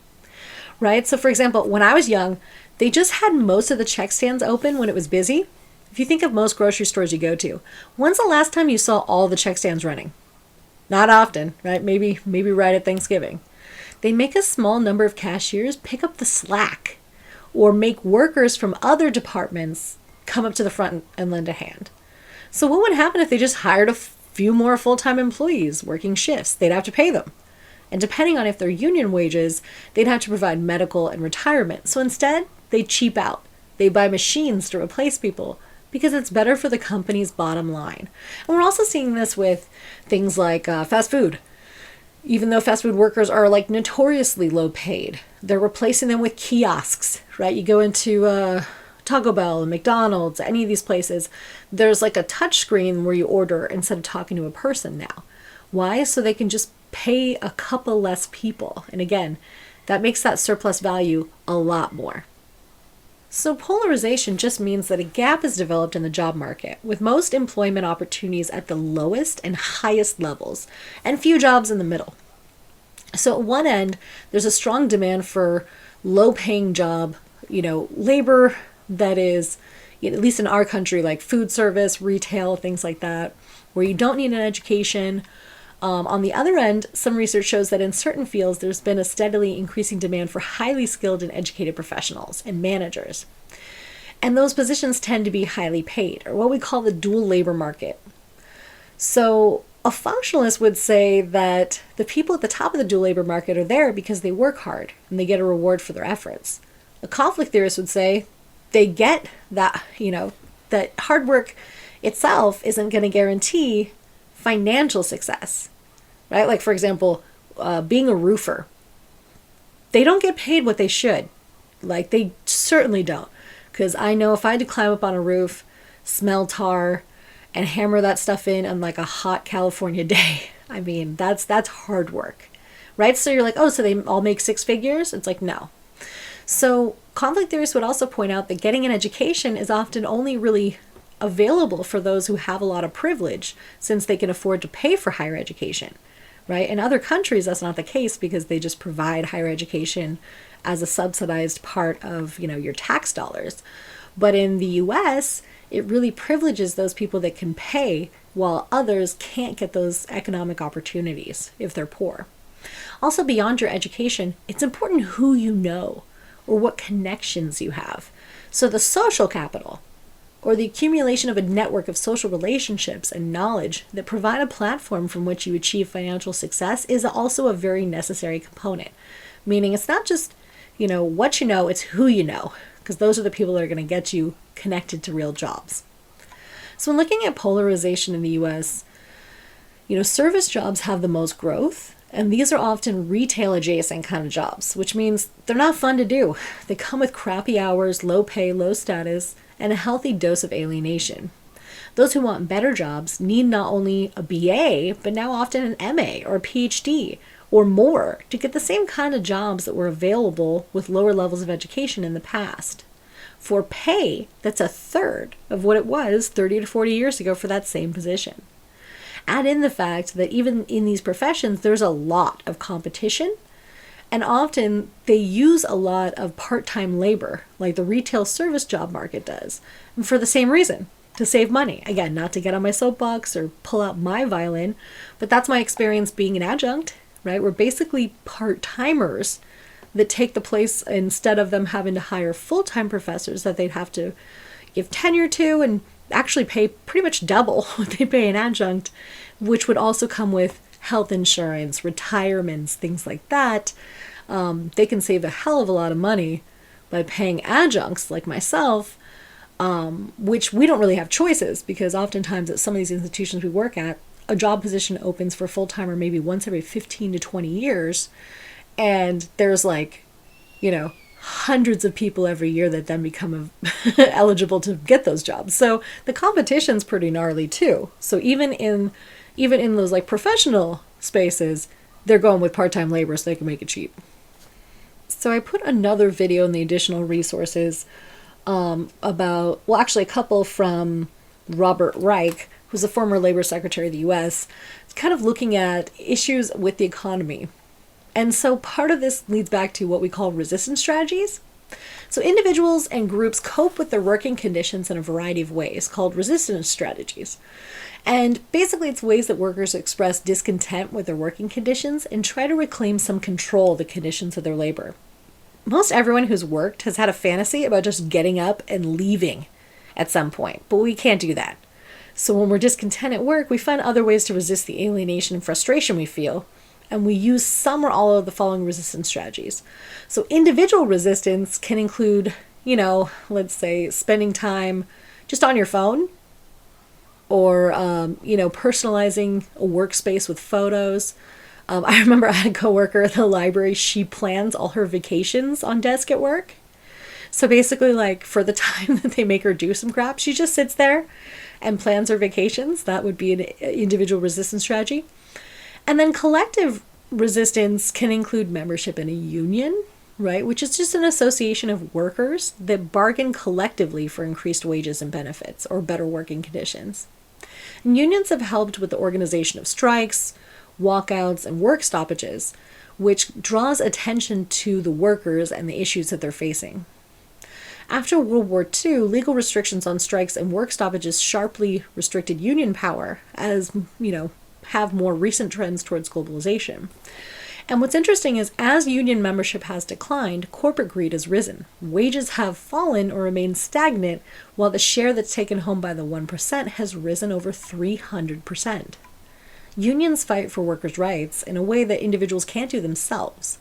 A: right? So for example, when I was young, they just had most of the check stands open when it was busy. If you think of most grocery stores you go to, when's the last time you saw all the check stands running? Not often, right? Maybe right at Thanksgiving. They make a small number of cashiers pick up the slack, or make workers from other departments come up to the front and lend a hand. So what would happen if they just hired a few more full-time employees working shifts? They'd have to pay them. And depending on if they're union wages, they'd have to provide medical and retirement. So instead, they cheap out. They buy machines to replace people because it's better for the company's bottom line. And we're also seeing this with things like fast food. Even though fast food workers are like notoriously low paid, they're replacing them with kiosks, right? You go into Taco Bell and McDonald's, any of these places, there's like a touch screen where you order instead of talking to a person now. Why? So they can just pay a couple less people. And again, that makes that surplus value a lot more. So polarization just means that a gap is developed in the job market, with most employment opportunities at the lowest and highest levels, and few jobs in the middle. So at one end, there's a strong demand for low-paying job, labor that is, at least in our country, like food service, retail, things like that, where you don't need an education. On the other end, some research shows that in certain fields, there's been a steadily increasing demand for highly skilled and educated professionals and managers. And those positions tend to be highly paid, or what we call the dual labor market. So a functionalist would say that the people at the top of the dual labor market are there because they work hard and they get a reward for their efforts. A conflict theorist would say they get that, that hard work itself isn't going to guarantee financial success, right? Like, for example, being a roofer. They don't get paid what they should. Like, they certainly don't. Because I know if I had to climb up on a roof, smell tar, and hammer that stuff in on like a hot California day, I mean, that's hard work, right? So you're like, oh, so they all make 6 figures? It's like, no. So conflict theorists would also point out that getting an education is often only really available for those who have a lot of privilege, since they can afford to pay for higher education, right? In other countries, that's not the case because they just provide higher education as a subsidized part of, your tax dollars. But in the US, it really privileges those people that can pay, while others can't get those economic opportunities if they're poor. Also, beyond your education, it's important who you know or what connections you have. So the social capital, or the accumulation of a network of social relationships and knowledge that provide a platform from which you achieve financial success is also a very necessary component. Meaning it's not just, what you know, it's who you know, because those are the people that are going to get you connected to real jobs. So when looking at polarization in the US, service jobs have the most growth, and these are often retail adjacent kind of jobs, which means they're not fun to do. They come with crappy hours, low pay, low status, and a healthy dose of alienation. Those who want better jobs need not only a BA, but now often an MA or a PhD or more to get the same kind of jobs that were available with lower levels of education in the past. For pay that's a third of what it was 30 to 40 years ago for that same position. Add in the fact that even in these professions, there's a lot of competition, and often they use a lot of part-time labor, like the retail service job market does, and for the same reason, to save money. Again, not to get on my soapbox or pull out my violin, but that's my experience being an adjunct, right? We're basically part-timers that take the place, instead of them having to hire full-time professors that they'd have to give tenure to and actually pay pretty much double what they pay an adjunct, which would also come with health insurance, retirements, things like that. They can save a hell of a lot of money by paying adjuncts like myself, which we don't really have choices, because oftentimes at some of these institutions we work at, a job position opens for full-timer maybe once every 15 to 20 years. And there's hundreds of people every year that then become eligible to get those jobs. So the competition's pretty gnarly too. So even in those professional spaces, they're going with part-time labor so they can make it cheap. So I put another video in the additional resources about, actually a couple from Robert Reich, who's a former labor secretary of the US, kind of looking at issues with the economy. And so part of this leads back to what we call resistance strategies. So individuals and groups cope with their working conditions in a variety of ways called resistance strategies. And basically it's ways that workers express discontent with their working conditions and try to reclaim some control of the conditions of their labor. Most everyone who's worked has had a fantasy about just getting up and leaving at some point, but we can't do that. So when we're discontent at work, we find other ways to resist the alienation and frustration we feel. And we use some or all of the following resistance strategies. So individual resistance can include, let's say spending time just on your phone, or, personalizing a workspace with photos. I remember I had a coworker at the library, she plans all her vacations on desk at work. So basically for the time that they make her do some crap, she just sits there and plans her vacations. That would be an individual resistance strategy. And then collective resistance can include membership in a union, right? Which is just an association of workers that bargain collectively for increased wages and benefits or better working conditions. And unions have helped with the organization of strikes, walkouts, and work stoppages, which draws attention to the workers and the issues that they're facing. After World War II, legal restrictions on strikes and work stoppages sharply restricted union power, as, have more recent trends towards globalization. And what's interesting is as union membership has declined, corporate greed has risen. Wages have fallen or remained stagnant, while the share that's taken home by the 1% has risen over 300%. Unions fight for workers' rights in a way that individuals can't do themselves.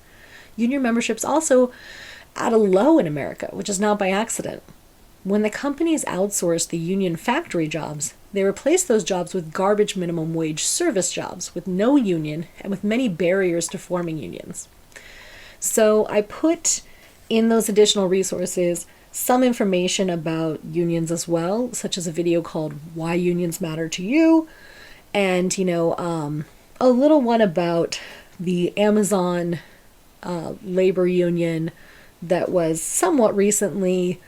A: Union membership's also at a low in America, which is not by accident. When the companies outsourced the union factory jobs, they replaced those jobs with garbage minimum wage service jobs with no union and with many barriers to forming unions. So I put in those additional resources some information about unions as well, such as a video called Why Unions Matter to You, and a little one about the Amazon labor union that was somewhat recently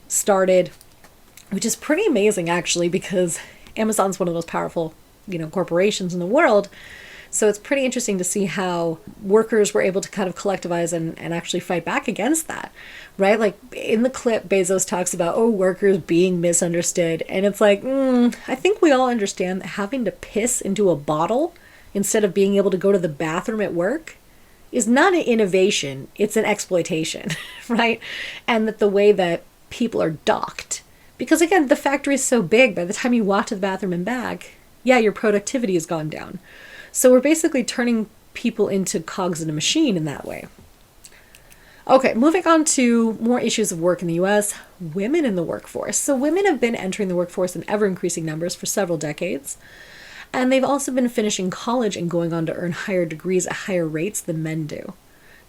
A: started, which is pretty amazing actually, because Amazon's one of the most powerful, corporations in the world. So it's pretty interesting to see how workers were able to kind of collectivize and actually fight back against that, right? Like in the clip, Bezos talks about, workers being misunderstood. And it's like, I think we all understand that having to piss into a bottle instead of being able to go to the bathroom at work is not an innovation, it's an exploitation, right? And that the way that people are docked Because again, the factory is so big, by the time you walk to the bathroom and back, yeah, your productivity has gone down. So we're basically turning people into cogs in a machine in that way. Okay, moving on to more issues of work in the US, women in the workforce. So women have been entering the workforce in ever increasing numbers for several decades. And they've also been finishing college and going on to earn higher degrees at higher rates than men do.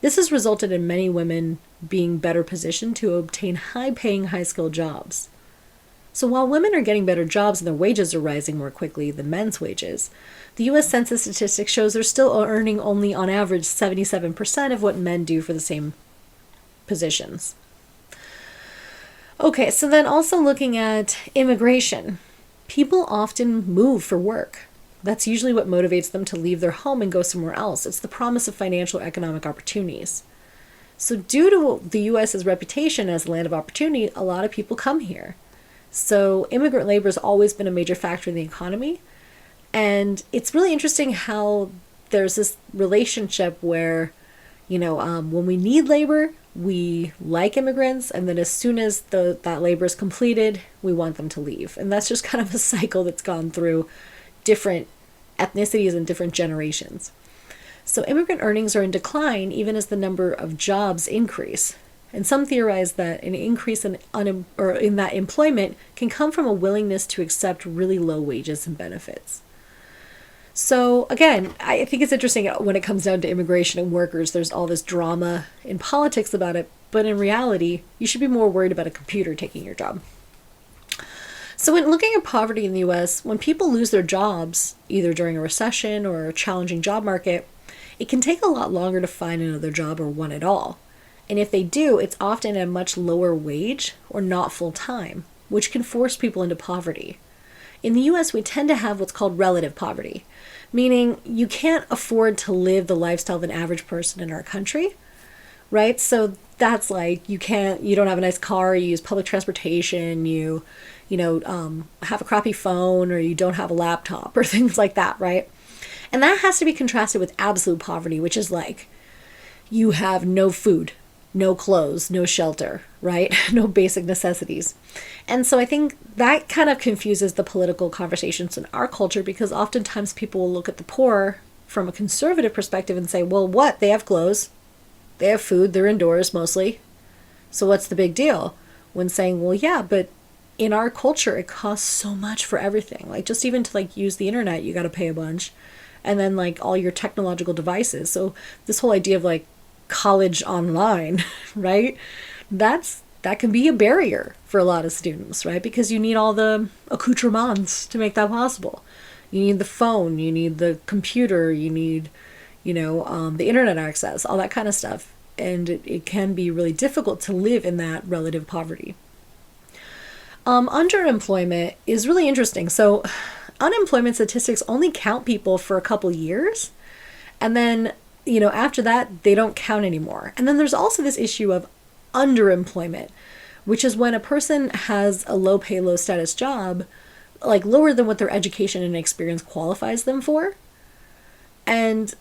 A: This has resulted in many women being better positioned to obtain high-paying, high-skilled jobs. So while women are getting better jobs and their wages are rising more quickly than men's wages, the US Census statistics shows they're still earning only on average 77% of what men do for the same positions. Okay, so then also looking at immigration. People often move for work. That's usually what motivates them to leave their home and go somewhere else. It's the promise of financial economic opportunities. So due to the US's reputation as a land of opportunity, a lot of people come here. So immigrant labor has always been a major factor in the economy. And it's really interesting how there's this relationship where, when we need labor, we like immigrants, and then as soon as that labor is completed, we want them to leave. And that's just kind of a cycle that's gone through different ethnicities and different generations. So immigrant earnings are in decline even as the number of jobs increase. And some theorize that an increase in that employment can come from a willingness to accept really low wages and benefits. So again, I think it's interesting when it comes down to immigration and workers, there's all this drama in politics about it, but in reality, you should be more worried about a computer taking your job. So when looking at poverty in the US, when people lose their jobs, either during a recession or a challenging job market, it can take a lot longer to find another job or one at all. And if they do, it's often at a much lower wage or not full time, which can force people into poverty. In the US, we tend to have what's called relative poverty, meaning you can't afford to live the lifestyle of an average person in our country, right? So that's like you don't have a nice car, you use public transportation, you have a crappy phone, or you don't have a laptop or things like that, right? And that has to be contrasted with absolute poverty, which is like you have no food, no clothes, no shelter, right? No basic necessities. And so I think that kind of confuses the political conversations in our culture, because oftentimes people will look at the poor from a conservative perspective and say, well, what? They have clothes, they have food, they're indoors mostly. So what's the big deal? When saying, well, yeah, but in our culture, it costs so much for everything. Like just even to use the internet, you got to pay a bunch. And then all your technological devices. So this whole idea of college online, right? That can be a barrier for a lot of students, right? Because you need all the accoutrements to make that possible. You need the phone, you need the computer, you need, the internet access, all that kind of stuff. And it can be really difficult to live in that relative poverty. Underemployment is really interesting. So unemployment statistics only count people for a couple years. And then, after that, they don't count anymore. And then there's also this issue of underemployment, which is when a person has a low pay, low status job, lower than what their education and experience qualifies them for. And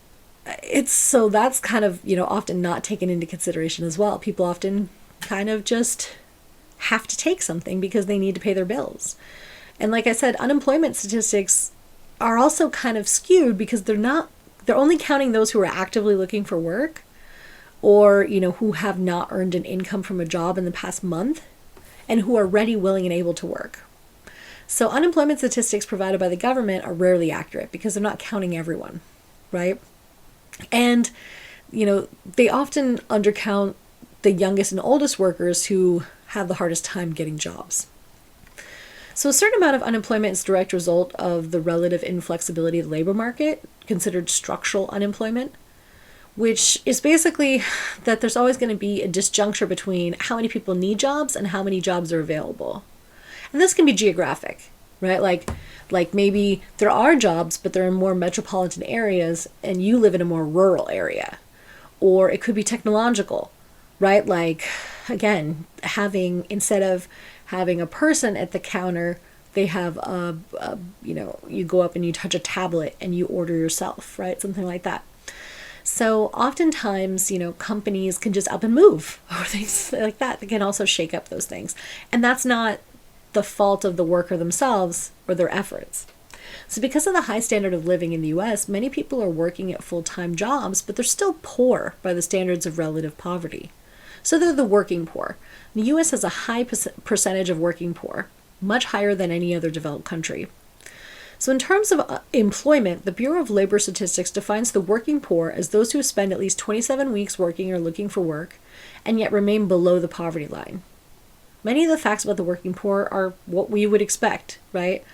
A: that's kind of, often not taken into consideration as well. People often kind of just have to take something because they need to pay their bills. And like I said, unemployment statistics are also kind of skewed because they're only counting those who are actively looking for work, or, who have not earned an income from a job in the past month, and who are ready, willing, and able to work. So unemployment statistics provided by the government are rarely accurate because they're not counting everyone, right? And, they often undercount the youngest and oldest workers who have the hardest time getting jobs. So a certain amount of unemployment is a direct result of the relative inflexibility of the labor market, considered structural unemployment, which is basically that there's always going to be a disjuncture between how many people need jobs and how many jobs are available. And this can be geographic, right? Like maybe there are jobs, but they're in more metropolitan areas and you live in a more rural area. Or it could be technological, right? Like, again, instead of having a person at the counter, they have you go up and you touch a tablet and you order yourself, right? Something like that. So oftentimes, companies can just up and move or things like that. They can also shake up those things. And that's not the fault of the worker themselves or their efforts. So because of the high standard of living in the US, many people are working at full-time jobs, but they're still poor by the standards of relative poverty. So they're the working poor. The US has a high percentage of working poor, much higher than any other developed country. So in terms of employment, the Bureau of Labor Statistics defines the working poor as those who spend at least 27 weeks working or looking for work, and yet remain below the poverty line. Many of the facts about the working poor are what we would expect, right?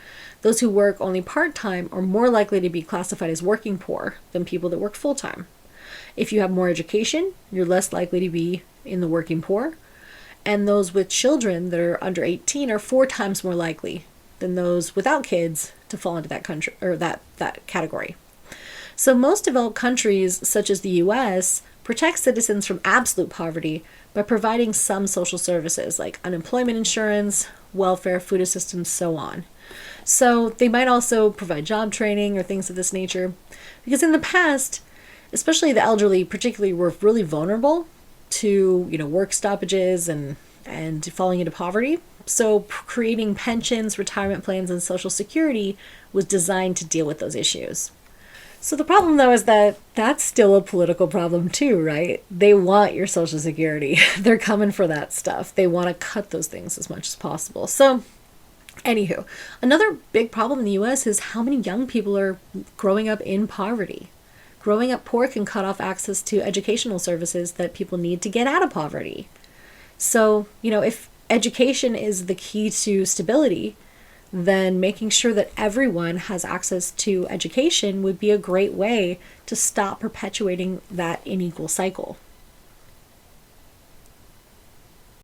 A: Those who work only part-time are more likely to be classified as working poor than people that work full-time. If you have more education, you're less likely to be in the working poor. And those with children that are under 18 are 4 times more likely than those without kids to fall into that country or that category. So most developed countries, such as the US, protect citizens from absolute poverty by providing some social services like unemployment insurance, welfare, food assistance, so on. So they might also provide job training or things of this nature, because in the past, especially the elderly particularly, were really vulnerable to, work stoppages and falling into poverty. So creating pensions, retirement plans, and Social Security was designed to deal with those issues. So the problem, though, is that that's still a political problem too, right? They want your Social Security. They're coming for that stuff. They want to cut those things as much as possible. So anywho, another big problem in the US is how many young people are growing up in poverty. Growing up poor can cut off access to educational services that people need to get out of poverty. So, if education is the key to stability, then making sure that everyone has access to education would be a great way to stop perpetuating that unequal cycle.